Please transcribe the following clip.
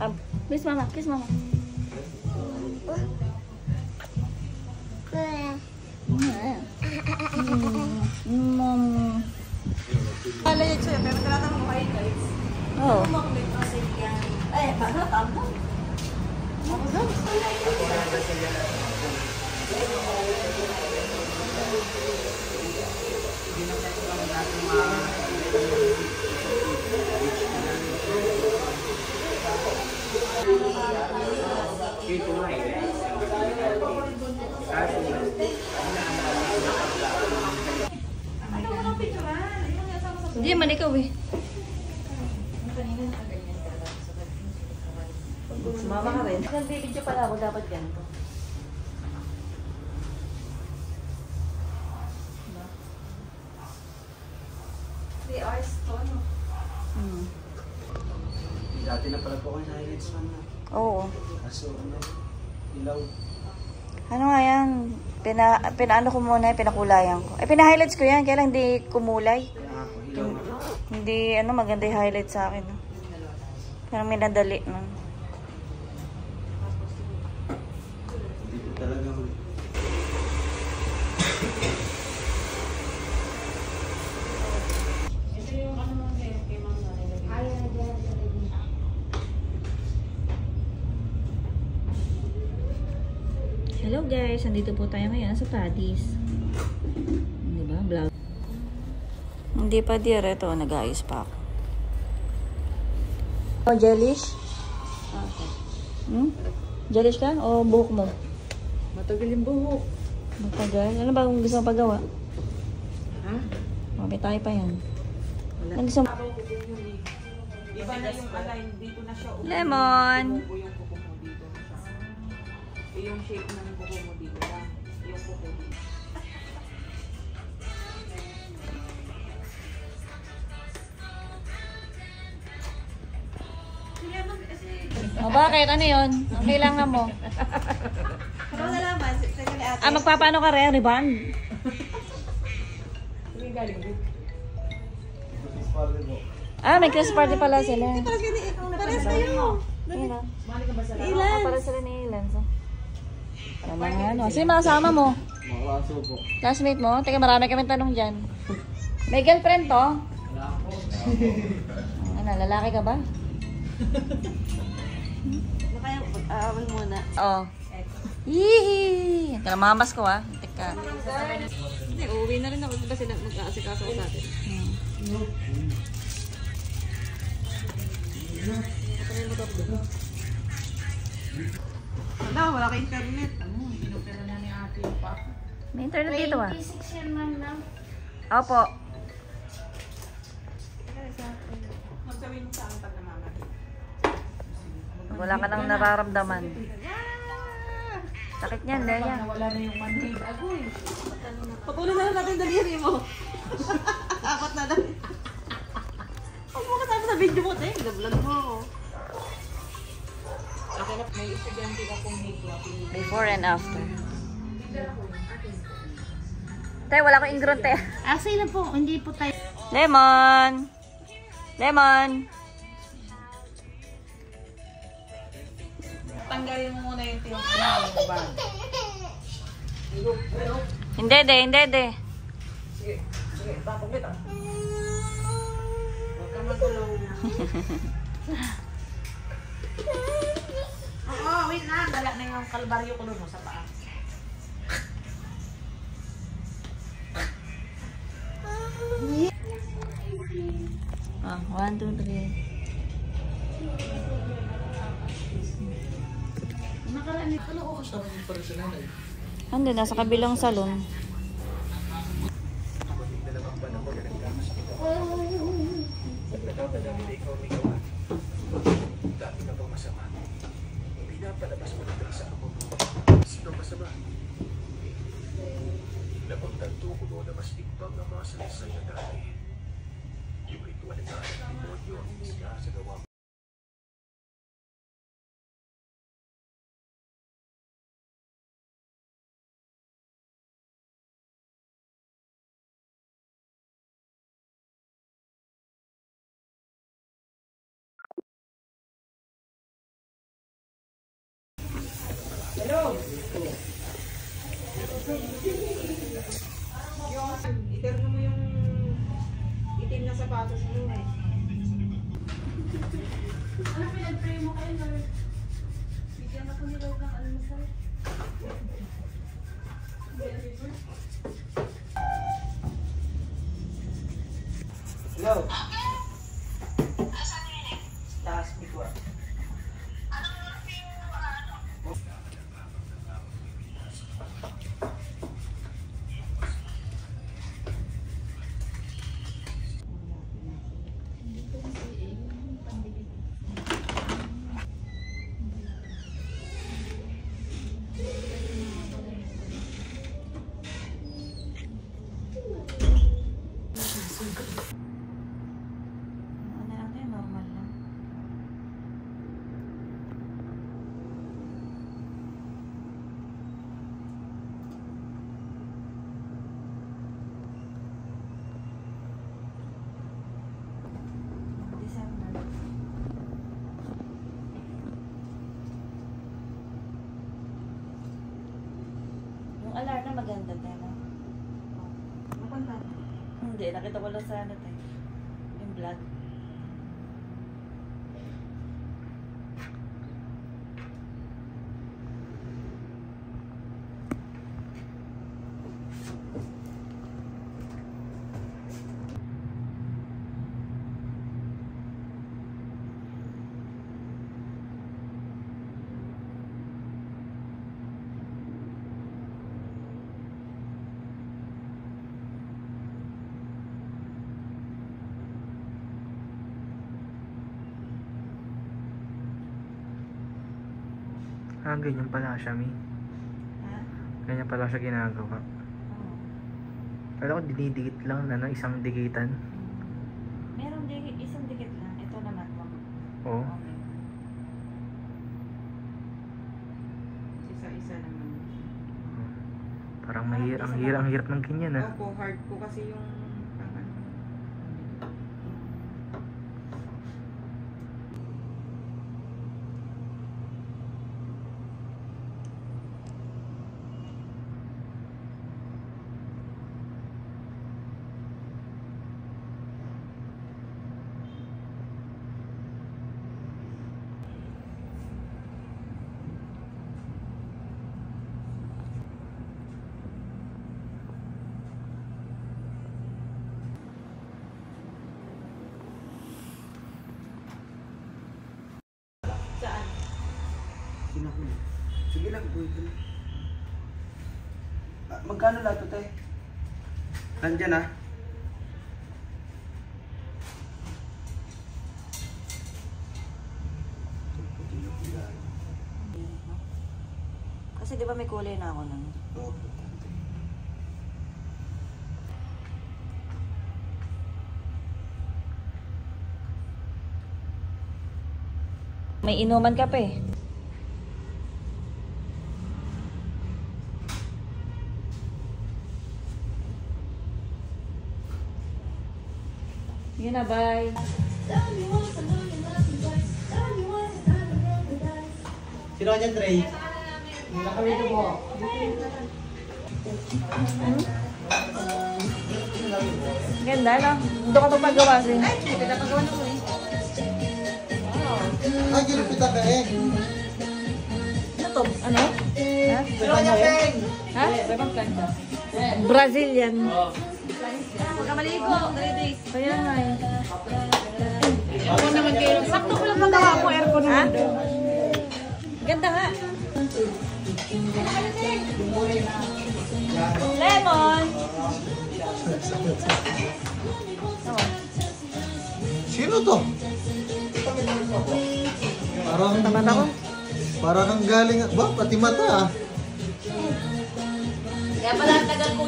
Kiss mama, kiss mama. Kala niya siya, pero tinatanong mo highlights. Oh. Eh, paano? Tama. Hindi man ikaw eh. Sumama ka rin. Nag-video pala ako, dapat ganito. They are stone. Dati na pala po kayo sa highlights man na. Oo. Kaso ano, ilaw. Ano nga yan? Pinaano ko muna, pinakulayan ko. Pina-highlights ko yan, kaya lang hindi kumulay. Kaya nga po, ilaw na. Hindi, maganda yung highlight sa akin. Parang minadali nun. Dito talaga mo. Hello guys, nandito po tayo ngayon sa Paddy's. Diba? Vlog. Hindi pa dire to, nag-ayos pa ako. Oh, jellish? Okay. Jellish ka? O buhok mo? Matagal yung buhok. Matagal? Ano ba kung gusto mo pagawa? Ha? May tayo pa yan. Wala. Ano gusto mo? Iba na yung align. Dito na siya. Lemon! Yung kuko mo dito na siya. Yung shape ng kuko mo dito lang. Yung kuko dito. O bakit? Ano yun? Ang kailangan mo? Ano na naman? Sige ni ate. Magpapaano ka rin? Rebound? Sige galing dito. May Christmas party pala sila. Pares kayo. Ayun o. Mali ka ba sa Ilan? Para sila ni Ilan. So. Ano? Sino mga kasama mo? Mga kaso po. Classmate mo? Teka, marami kami tanong dyan. May girlfriend to? Ano, lalaki ka ba? Kaya aawal muna. Oo. Hihi! Kalamamas ko ah. Teka. Hindi, uuwi na rin ako. Diba sila mag-aasikaso ko sa atin? Wala ka internet. Inopera na ni ate yung pa. May internet dito ah. 26 yan man lang. Opo. Magsabihin mo sa ang pag namamat. Wala ka nang nararamdaman. Sakit niyan, Leia. Wala na yung manhid. Agoy. Patuloy na lang natin yung daliri mo. Apat na lang. Huwag mo kasama sa video mo, te. Nag-vlog mo ako. Akin na, may estudyante ka kong makeup. Before and after. Tay, wala akong ingron, te. Actually na po, hindi po tayo. Lemon! Lemon! Tanggalin mo muna yung yung bag. Hindi, de, hindi, de. Sige, sige. Tapos bit ah. Huwag ka magulong. Oo, wait na. Dala na yung kalbaryo ko mo sa paa. Ah, 1, 2, 3. Ano ko kasama yung para sa nanay? Ando, nasa kabilang salon. Nagkakadami ikaw may gawa. Dati ka bang masama? Pinapalabas mo na sa ako. Sino masama? Napagtanto ko noon na mas tigbang ang mga salaysay na dati. Yung ritual na ng demonyo ang isla sa gawa Bigyan ako ni Lord ng almusal. Hello? Taas mo ko. Ano lang tayo, normal lang. December. Yung alarm na maganda tayo, no? Napunta. Hindi, nakita ko lang sa ano tayo. Yung vlog. Ah, ganyan pala siya, Mi. Ha? Ganyan pala siya ginagawa. Oo. Kala ko dinidikit lang na ng isang dikitan. Merong isang dikit lang. Ito naman po. Oo. Okay. Isa-isa naman. Parang ang hirap ng ganyan, ah. Opo, hard po kasi yung pang ano. Saan? Sige lang, pwede na. Magkano lahat ito, te? Nandyan, ah. Kasi di ba may kulay na ako nun? Oo. May inuman ka pa eh. Yun na, bye. Sino ka dyan, Trey? Nakamito mo. Ganda, no? Doon ka pa pagawa sin. Ay, pinapagawa na ko eh. Ay, ginupita ka eh. Ano to? Ano? Ha? Sino ka dyan, Peng? Ha? Brazilian. Huwag ka maligo. Dali, Kaya nga eh. Ako naman kayo. Sakto ko lang magawa ko aircon Ha? Ganda nga. Lemon! Sino to? Parang... Tapat ako. Parang ang galing... Ba, pati mata ah. Kaya pala ang tagal ko.